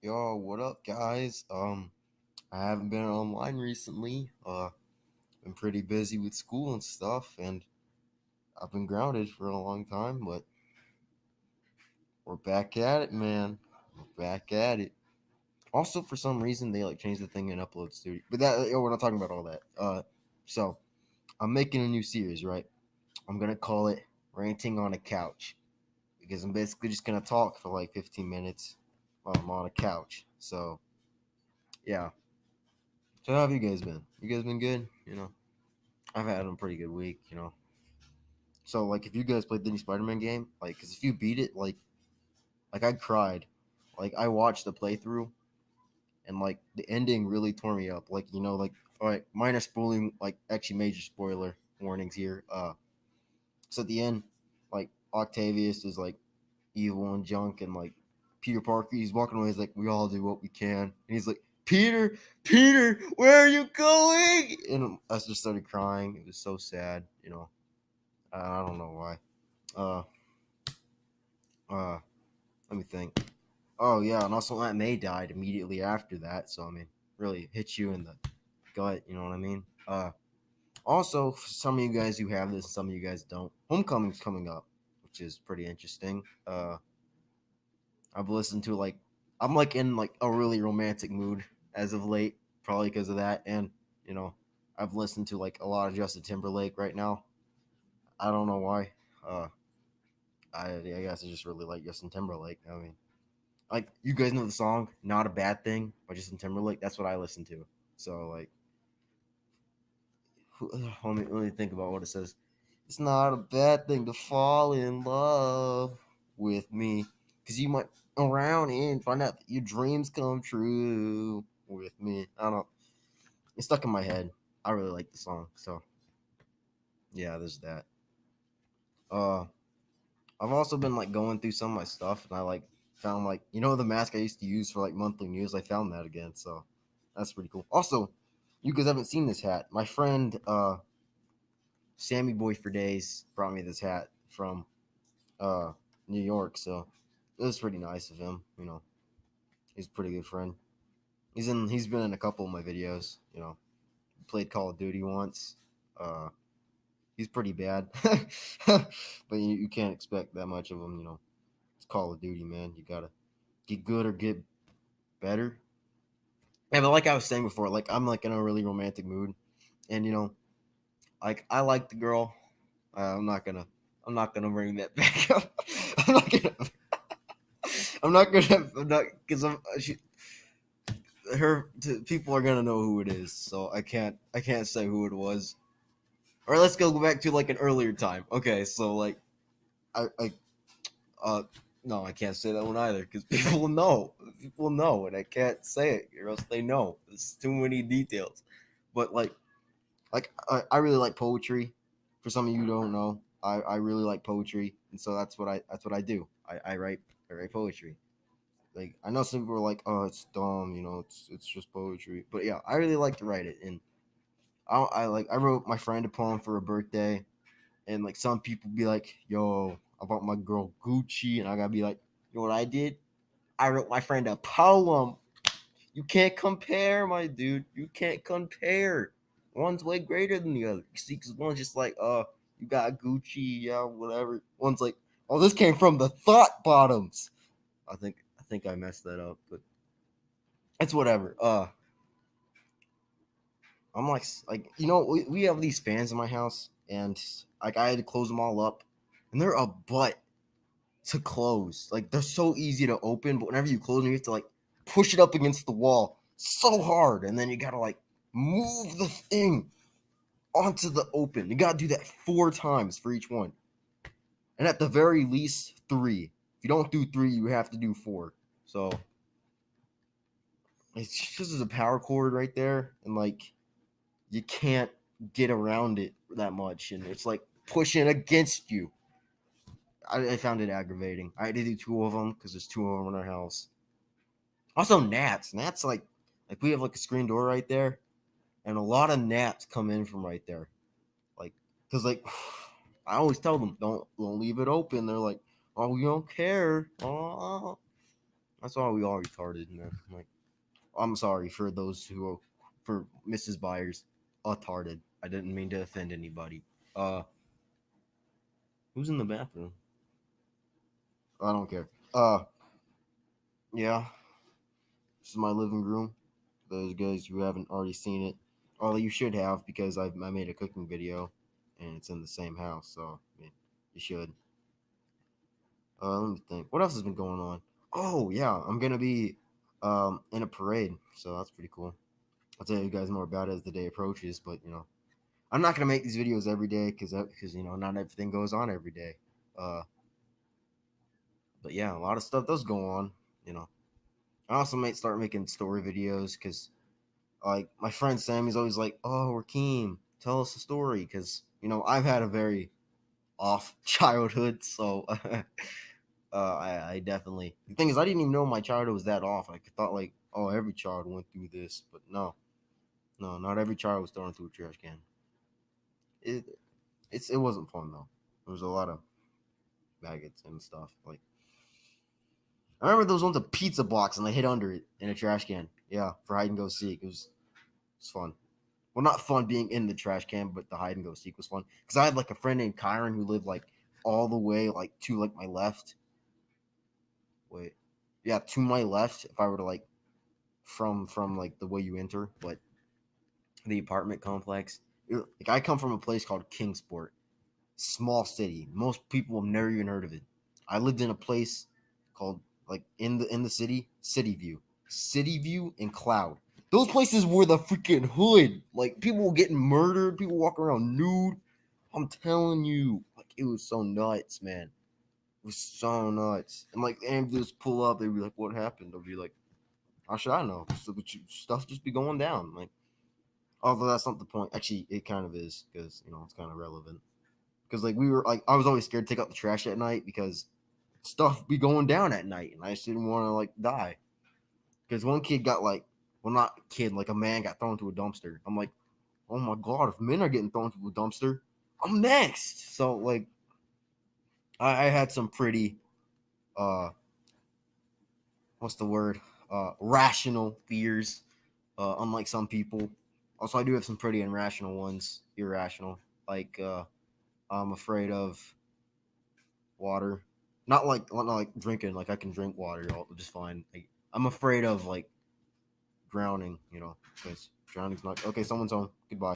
Yo, what up, guys? I haven't been online recently. Been pretty busy with school and stuff, and I've been grounded for a long time. But we're back at it, man. We're back at it. Also, for some reason, they like changed the thing in Upload Studio, but we're not talking about all that. So I'm making a new series, right? I'm gonna call it "Ranting on a Couch" because I'm basically just gonna talk for like 15 minutes while I'm on a couch. So yeah. So how have you guys been? You guys been good? I've had a pretty good week. So like, if you guys played the new Spider-Man game, like, cause if you beat it, like I cried, like I watched the playthrough, and like the ending really tore me up. Like like, all right, minor spoiling, like actually major spoiler warnings here. So at the end, like Octavius is like evil and junk, and like Peter Parker, he's walking away. He's like, we all do what we can, and he's like, Peter, where are you going? And I just started crying. It was so sad. I don't know why. Uh, uh, Let me think. Oh yeah, and also Aunt May died immediately after that. So I mean, really hits you in the gut. You know what I mean? Also, for some of you guys who have this, some of you guys don't. Homecoming's coming up, which is pretty interesting. I've listened to like, I'm like in like a really romantic mood as of late, probably because of that, and you know, I've listened to like a lot of Justin Timberlake right now. I don't know why. Uh, I guess I just really like Justin Timberlake. I mean, like, you guys know the song "Not a Bad Thing" by Justin Timberlake. That's what I listen to. So like, let me think about what it says. It's not a bad thing to fall in love with me, because you might around and find out that your dreams come true with me. I don't know. It's stuck in my head. I really like the song. So yeah, there's that. Uh, I've also been like going through some of my stuff, and I like found like the mask I used to use for like monthly news. I found that again, so that's pretty cool. Also, you guys haven't seen this hat. My friend Sammy Boy for Days brought me this hat from uh New York, so it was pretty nice of him. He's a pretty good friend. He's been in a couple of my videos. Played Call of Duty once. Uh, he's pretty bad, but you can't expect that much of him. It's Call of Duty, man. You gotta get good or get better. Yeah, but like I was saying before, like I'm like in a really romantic mood, and like I like the girl. I'm not gonna, I'm not gonna bring that back up. I'm not gonna, I'm not because people are gonna know who it is, so I can't say who it was. Or let's go back to like an earlier time. Okay, so like I uh no, I can't say that one either because people will know. People will know, and I can't say it or else they know. There's too many details. But I really like poetry. For some of you who don't know, I really like poetry, and so that's what I do. I write poetry. Like, I know some people are like, oh, it's dumb, it's just poetry. But yeah, I really like to write it, and I wrote my friend a poem for her birthday, and like some people be like, yo, I bought my girl Gucci, and I gotta be like, you know what I did? I wrote my friend a poem. You can't compare, my dude. You can't compare. One's way greater than the other. You see, because one's just like, you got Gucci, yeah, whatever. One's like, oh, this came from the thought bottoms. I think I messed that up, but it's whatever. I'm like we have these fans in my house, and like I had to close them all up, and they're a butt to close. Like, they're so easy to open, but whenever you close them, you have to like push it up against the wall so hard, and then you gotta like move the thing onto the open. You gotta do that 4 times for each one, and at the very least 3. If you don't do 3, you have to do 4. So it's just a power cord right there, and like you can't get around it that much, and it's like pushing against you. I found it aggravating. I had to do 2 of them because there's 2 of them in our house. Also, gnats like we have like a screen door right there, and a lot of gnats come in from right there. Like, because like I always tell them, don't leave it open. They're like, oh, we don't care. Oh, That's why we all retarded, man. Like, I'm sorry for those who are, for Mrs. Byers, retarded. I didn't mean to offend anybody. Uh, who's in the bathroom? I don't care. Yeah, this is my living room. Those guys who haven't already seen it, although you should have because I made a cooking video, and it's in the same house, so I mean, you should. Let me think. What else has been going on? Oh yeah, I'm gonna be in a parade, so that's pretty cool. I'll tell you guys more about it as the day approaches, but I'm not gonna make these videos every day because not everything goes on every day. Uh, but yeah, a lot of stuff does go on. You know, I also might start making story videos because like my friend Sammy's always like, "Oh, Rakeem, tell us a story," because I've had a very off childhood, so I definitely. The thing is, I didn't even know my childhood was that off. I thought like, oh, every child went through this, but no, no, not every child was thrown through a trash can. It it wasn't fun though. There was a lot of maggots and stuff. Like I remember those ones a pizza box and they hid under it in a trash can. Yeah, for hide and go seek. It was fun. Well, not fun being in the trash can, but the hide and go seek was fun because I had like a friend named Kyron who lived like all the way like to like my left. Wait, yeah, to my left. If I were to like from like the way you enter, but the apartment complex. Like I come from a place called Kingsport, small city. Most people have never even heard of it. I lived in a place called like in the City View, City View and Cloud. Those places were the freaking hood. Like people were getting murdered, people walking around nude. I'm telling you, like it was so nuts, man. It was so nuts. And like ambulance pull up, they'd be like, "What happened?" They'll be like, "How should I know? Stuff just be going down." Like, although that's not the point. Actually, it kind of is because it's kind of relevant. Because like we were like I was always scared to take out the trash at night because stuff be going down at night, and I just didn't want to like die. Because one kid got like, well, not a kid, like a man got thrown into a dumpster. I'm like, oh my god, if men are getting thrown into a dumpster, I'm next. So like, I had some pretty uh, what's the word? Rational fears. Unlike some people. Also, I do have some pretty irrational ones. Irrational, like I'm afraid of water. Not like drinking. Like I can drink water just fine. Like, I'm afraid of like drowning. Because drowning's not okay. Someone's home. Goodbye.